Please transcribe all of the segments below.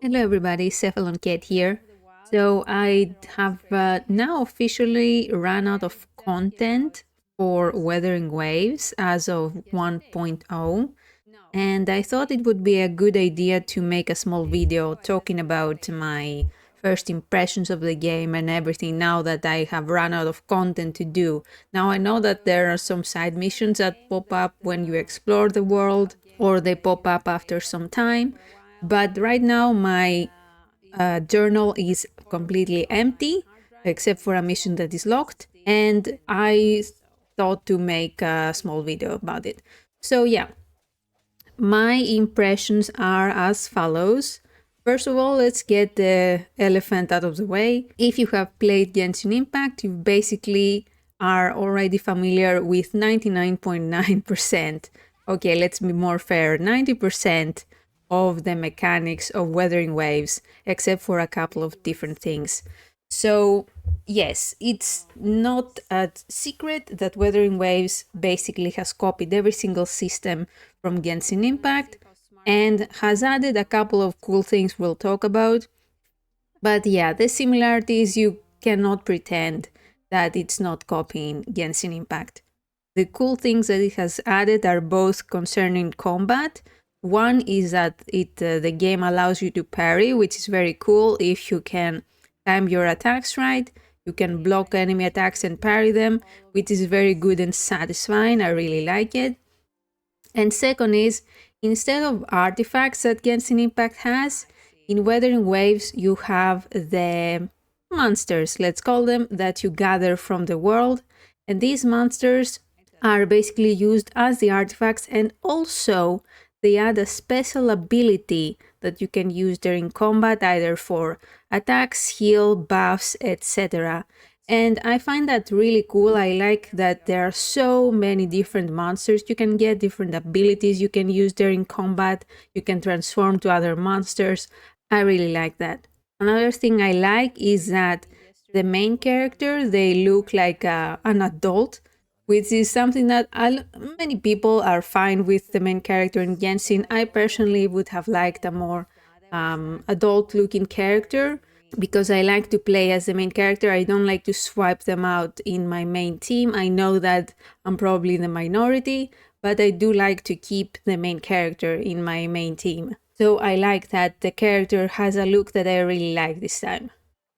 Hello everybody, CephalonKet here. So I have now officially run out of content for Wuthering Waves as of 1.0, and I thought it would be a good idea to make a small video talking about my first impressions of the game and everything now that I have run out of content to do. Now I know that there are some side missions that pop up when you explore the world or they pop up after some time, but right now my journal is completely empty except for a mission that is locked, and I thought to make a small video about it. So yeah, my impressions are as follows. First of all, let's get the elephant out of the way. If you have played Genshin Impact, you basically are already familiar with 99.9%. Okay, let's be more fair, 90% of the mechanics of Wuthering Waves, except for a couple of different things. So yes, it's not a secret that Wuthering Waves basically has copied every single system from Genshin Impact and has added a couple of cool things we'll talk about. But yeah, the similarities, you cannot pretend that it's not copying Genshin Impact. The cool things that it has added are both concerning combat. One is that the game allows you to parry, which is very cool. If you can time your attacks right, you can block enemy attacks and parry them, which is very good and satisfying. I really like it. And second is, instead of artifacts that Genshin Impact has, in Wuthering Waves you have the monsters, let's call them, that you gather from the world. And these monsters are basically used as the artifacts, and also they add a special ability that you can use during combat, either for attacks, heal, buffs, etc. And I find that really cool. I like that there are so many different monsters you can get, different abilities you can use during combat. You can transform to other monsters. I really like that. Another thing I like is that the main character, they look like an adult, which is something that many people are fine with the main character in Genshin. I personally would have liked a more adult-looking character, because I like to play as the main character. I don't like to swipe them out in my main team. I know that I'm probably the minority, but I do like to keep the main character in my main team. So I like that the character has a look that I really like this time.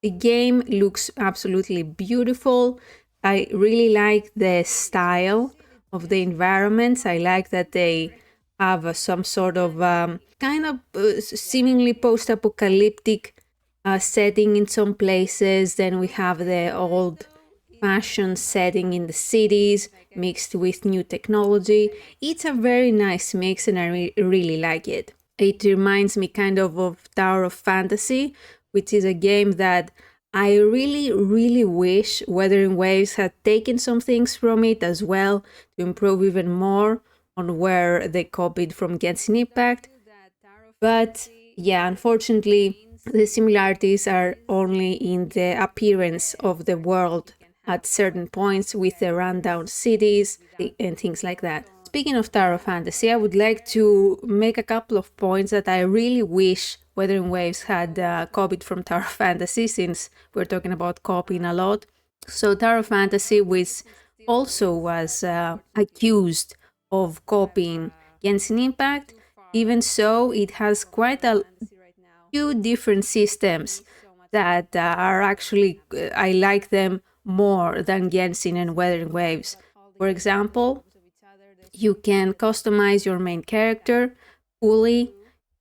The game looks absolutely beautiful. I really like the style of the environments. I like that they have some sort of kind of seemingly post-apocalyptic setting in some places. Then we have the old fashioned setting in the cities mixed with new technology. It's a very nice mix and I really like it. It reminds me kind of Tower of Fantasy, which is a game that I really wish Wuthering Waves had taken some things from it as well to improve even more on where they copied from Genshin Impact. But yeah, unfortunately, the similarities are only in the appearance of the world at certain points with the rundown cities and things like that. Speaking of Tower of Fantasy, I would like to make a couple of points that I really wish Wuthering Waves had copied from Tower of Fantasy, since we're talking about copying a lot. So Tower of Fantasy, which also was accused of copying Genshin Impact, even so, it has quite a few different systems that are actually, I like them more than Genshin and Wuthering Waves. For example, you can customize your main character fully,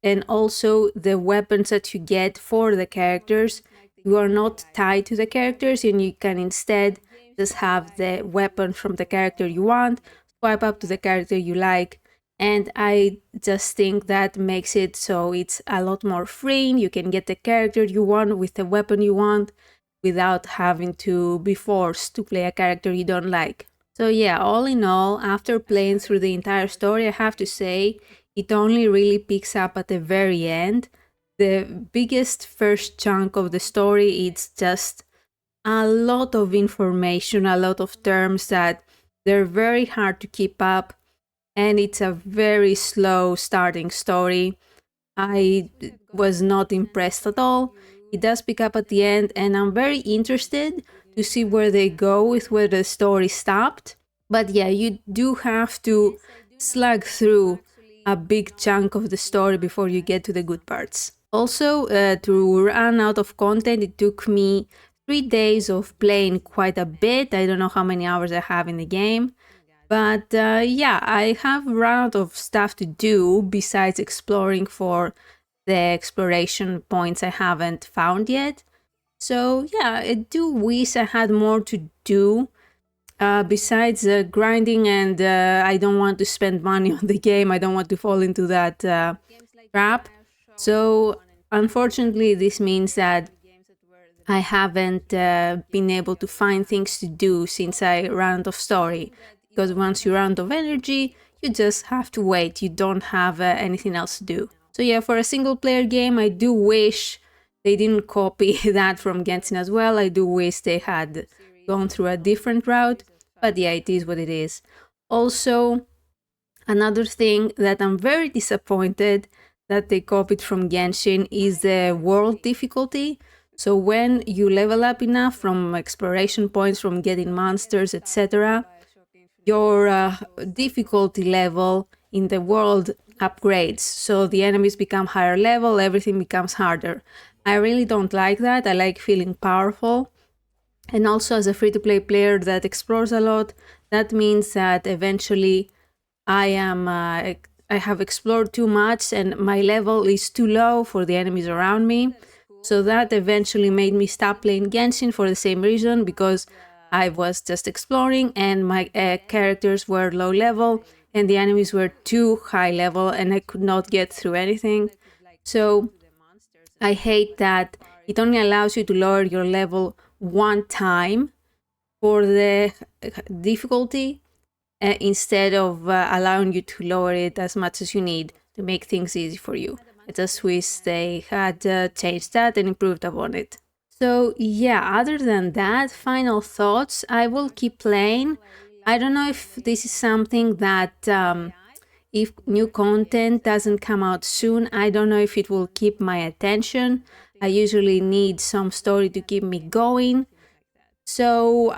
and also the weapons that you get for the characters. You are not tied to the characters, and you can instead just have the weapon from the character you want, swipe up to the character you like, and I just think that makes it so it's a lot more freeing. You can get the character you want with the weapon you want without having to be forced to play a character you don't like. So yeah, all in all, after playing through the entire story, I have to say it only really picks up at the very end. The biggest first chunk of the story, it's just a lot of information, a lot of terms that they're very hard to keep up, and it's a very slow starting story. I was not impressed at all. It does pick up at the end, and I'm very interested to see where they go with where the story stopped. But yeah, you do have to slug through a big chunk of the story before you get to the good parts. Also, to run out of content, it took me 3 days of playing quite a bit. I don't know how many hours I have in the game. But yeah, I have run out of stuff to do besides exploring for the exploration points I haven't found yet. So yeah, I do wish I had more to do besides grinding, and I don't want to spend money on the game. I don't want to fall into that trap. So unfortunately, this means that I haven't been able to find things to do since I ran out of story. Because once you run out of energy, you just have to wait. You don't have anything else to do. So yeah, for a single player game, I do wish they didn't copy that from Genshin as well. I do wish they had gone through a different route. But yeah, it is what it is. Also, another thing that I'm very disappointed that they copied from Genshin is the world difficulty. So when you level up enough from exploration points, from getting monsters, etc., your difficulty level in the world upgrades. So the enemies become higher level, everything becomes harder. I really don't like that. I like feeling powerful. And also, as a free to play player that explores a lot, that means that eventually I have explored too much and my level is too low for the enemies around me. So that eventually made me stop playing Genshin for the same reason, because I was just exploring and my characters were low level and the enemies were too high level and I could not get through anything. So I hate that it only allows you to lower your level one time for the difficulty, instead of allowing you to lower it as much as you need to make things easy for you. I just wish they had changed that and improved upon it. So yeah, other than that, final thoughts, I will keep playing. I don't know if this is something that if new content doesn't come out soon, I don't know if it will keep my attention. I usually need some story to keep me going. So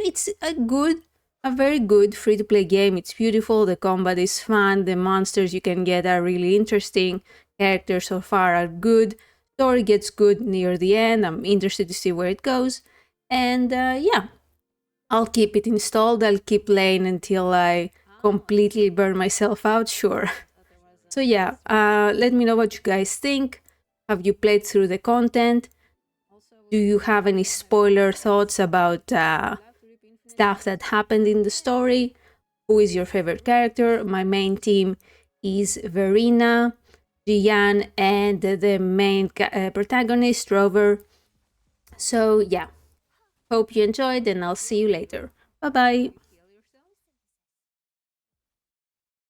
it's a very good free-to-play game. It's beautiful, the combat is fun, the monsters you can get are really interesting, characters so far are good, story gets good near the end, I'm interested to see where it goes. And yeah, I'll keep it installed, I'll keep playing until I completely burn myself out, sure. So yeah, let me know what you guys think. Have you played through the content? Do you have any spoiler thoughts about stuff that happened in the story? Who is your favorite character? My main team is Verena, Jian, and the main protagonist, Rover. So yeah, hope you enjoyed and I'll see you later. Bye bye.